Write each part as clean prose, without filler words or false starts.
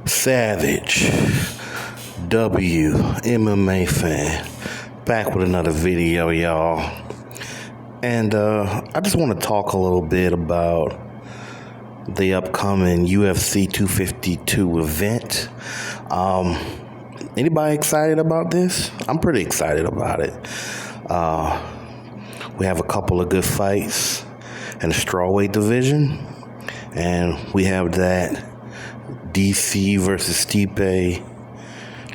Savage W MMA fan back with another video, y'all. And I just want to talk a little bit about the upcoming UFC 252 event. Anybody excited about this? I'm pretty excited about it. We have a couple of good fights in the strawweight division, and we have that DC versus Stipe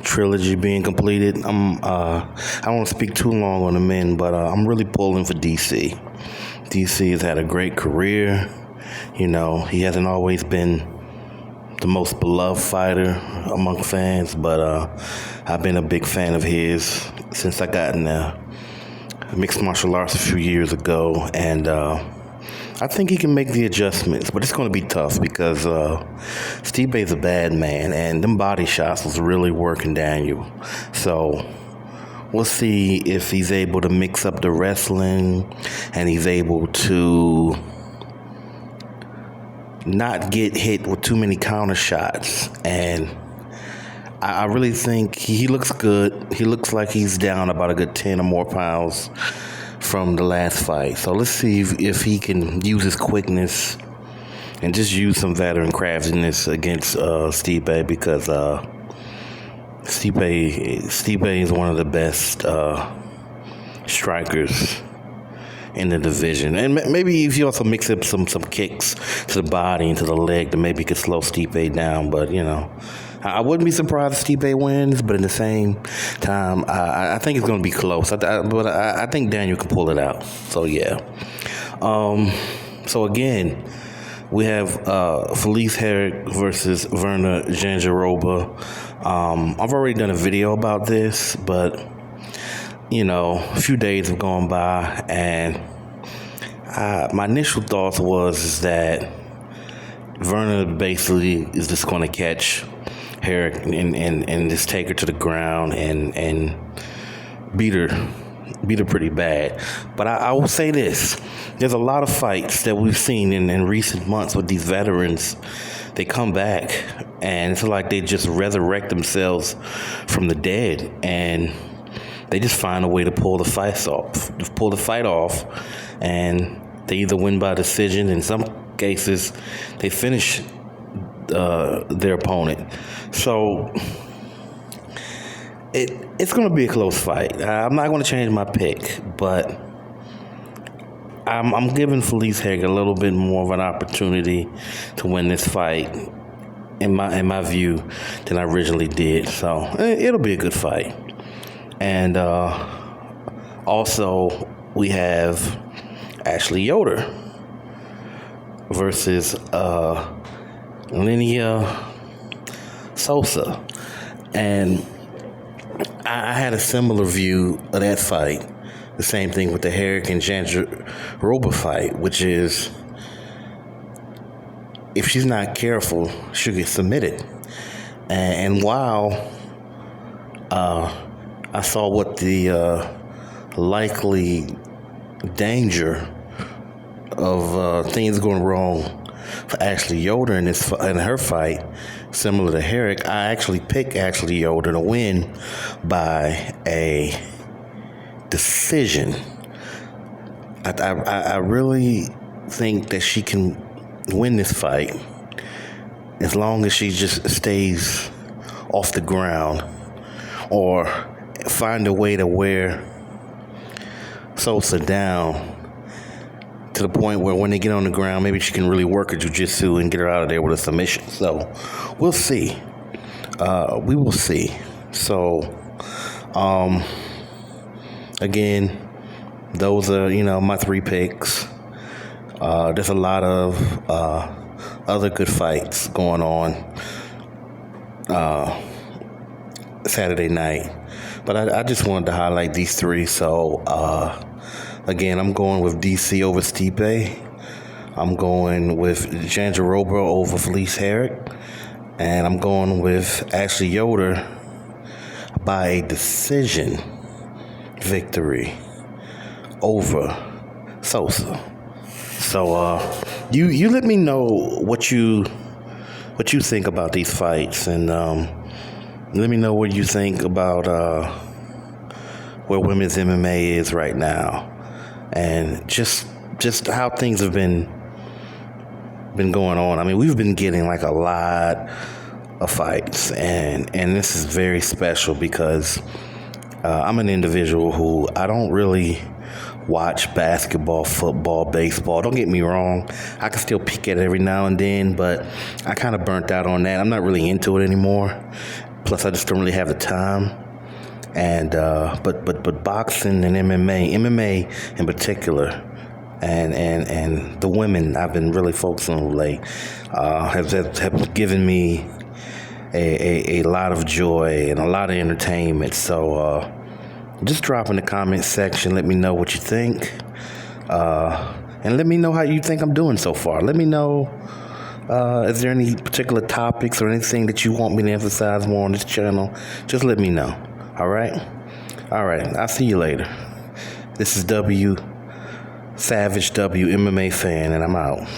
trilogy being completed. I don't want to speak too long on the men, but I'm really pulling for DC. DC has had a great career. You know, he hasn't always been the most beloved fighter among fans, but I've been a big fan of his since I got in mixed martial arts a few years ago, and I think he can make the adjustments, but it's going to be tough because Stipe's a bad man, and them body shots was really working Daniel. So we'll see if he's able to mix up the wrestling and he's able to not get hit with too many counter shots. And I really think he looks good. He looks like he's down about a good 10 or more pounds from the last fight. So let's see if he can use his quickness and just use some veteran craftiness against Stipe, because Stipe is one of the best strikers in the division. And maybe if you also mix up some kicks to the body and to the leg, then maybe he could slow Stipe down. But, you know, I wouldn't be surprised if Stipe wins, but at the same time, I think it's going to be close. But I think Daniel can pull it out. So, yeah. So, again, we have Felice Herrig versus Virna Jandiroba. I've already done a video about this, but, you know, a few days have gone by, and my initial thoughts was that Virna basically is just going to catch Herrick and just take her to the ground and beat her pretty bad. But I will say this: there's a lot of fights that we've seen in recent months with these veterans. They come back, and it's like they just resurrect themselves from the dead, and they just find a way to pull the fight off, and they either win by decision. In some cases, they finish their opponent. So it's going to be a close fight. I'm not going to change my pick, but I'm giving Felice Herrig a little bit more of an opportunity to win this fight, in my view, than I originally did. So it'll be a good fight. And also we have Ashley Yoder versus Linnea Sosa. And I had a similar view of that fight. The same thing with the Herrick and Jandiroba fight, which is, if she's not careful, she'll get submitted. And while I saw what the likely danger of things going wrong for Ashley Yoder in her fight, similar to Herrick, I actually picked Ashley Yoder to win by a decision. I really think that she can win this fight as long as she just stays off the ground, or find a way to wear Sosa down to the point where when they get on the ground, maybe she can really work her jiu-jitsu and get her out of there with a submission. So we'll see. We will see. So again, those are, you know, my three picks. There's a lot of other good fights going on Saturday night, but I just wanted to highlight these three. So again, I'm going with DC over Stipe. I'm going with Jandiroba over Felice Herrig, and I'm going with Ashley Yoder by a decision victory over Sosa. So you let me know what you what you think about these fights, and let me know what you think about where women's MMA is right now, and just how things have been going on. I mean, we've been getting like a lot of fights, and this is very special because I'm an individual who I don't really watch basketball, football, baseball. Don't get me wrong, I can still peek at it every now and then, but I kind of burnt out on that. I'm not really into it anymore. Plus, I just don't really have the time. And but boxing and MMA in particular, and the women I've been really focusing on late have given me a lot of joy and a lot of entertainment. So just drop in the comment section. Let me know what you think, and let me know how you think I'm doing so far. Let me know. Is there any particular topics or anything that you want me to emphasize more on this channel? Just let me know. All right? I'll see you later. This is Savage W MMA fan, and I'm out.